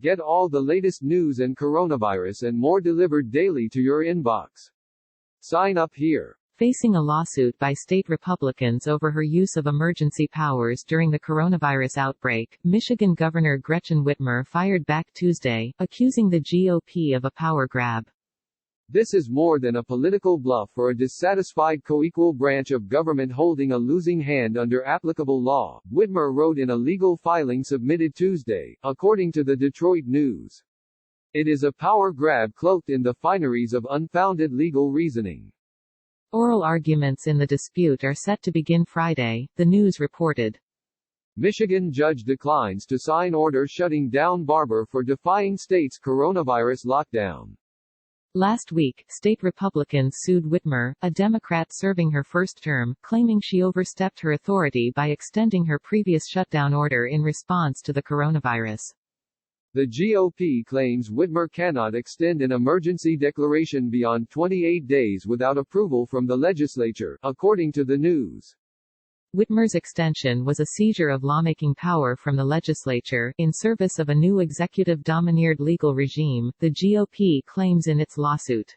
Get all the latest news and coronavirus and more delivered daily to your inbox. Sign up here. Facing a lawsuit by state Republicans over her use of emergency powers during the coronavirus outbreak, Michigan Governor Gretchen Whitmer fired back Tuesday, accusing the GOP of a power grab. This is more than a political bluff or a dissatisfied co-equal branch of government holding a losing hand under applicable law, Whitmer wrote in a legal filing submitted Tuesday, according to the Detroit News. It is a power grab cloaked in the fineries of unfounded legal reasoning. Oral arguments in the dispute are set to begin Friday, the News reported. Michigan judge declines to sign order shutting down barber for defying state's coronavirus lockdown. Last week, state Republicans sued Whitmer, a Democrat serving her first term, claiming she overstepped her authority by extending her previous shutdown order in response to the coronavirus. The GOP claims Whitmer cannot extend an emergency declaration beyond 28 days without approval from the legislature, according to the News. Whitmer's extension was a seizure of lawmaking power from the legislature, in service of a new executive-domineered legal regime, the GOP claims in its lawsuit.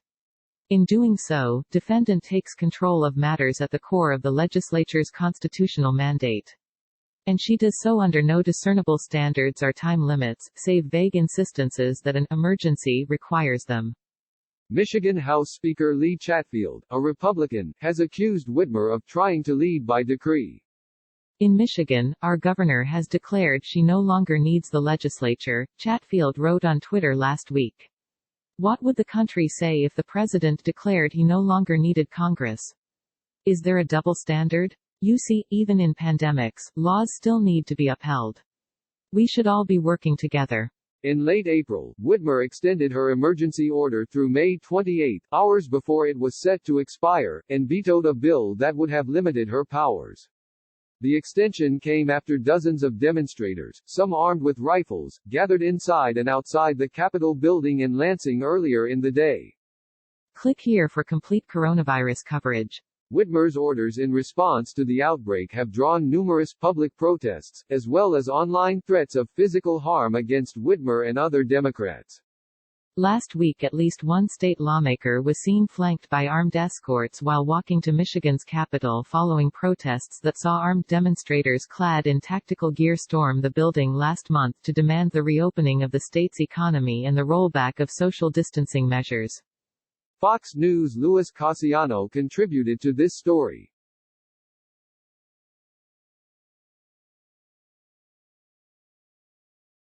In doing so, defendant takes control of matters at the core of the legislature's constitutional mandate. And she does so under no discernible standards or time limits, save vague insistences that an emergency requires them. Michigan House Speaker Lee Chatfield, a Republican, has accused Whitmer of trying to lead by decree. In Michigan, our governor has declared she no longer needs the legislature, Chatfield wrote on Twitter last week. What would the country say if the president declared he no longer needed Congress? Is there a double standard? You see, even in pandemics, laws still need to be upheld. We should all be working together. In late April, Whitmer extended her emergency order through May 28, hours before it was set to expire, and vetoed a bill that would have limited her powers. The extension came after dozens of demonstrators, some armed with rifles, gathered inside and outside the Capitol building in Lansing earlier in the day. Click here for complete coronavirus coverage. Whitmer's orders in response to the outbreak have drawn numerous public protests, as well as online threats of physical harm against Whitmer and other Democrats. Last week at least one state lawmaker was seen flanked by armed escorts while walking to Michigan's Capitol following protests that saw armed demonstrators clad in tactical gear storm the building last month to demand the reopening of the state's economy and the rollback of social distancing measures. Fox News' Louis Cassiano contributed to this story.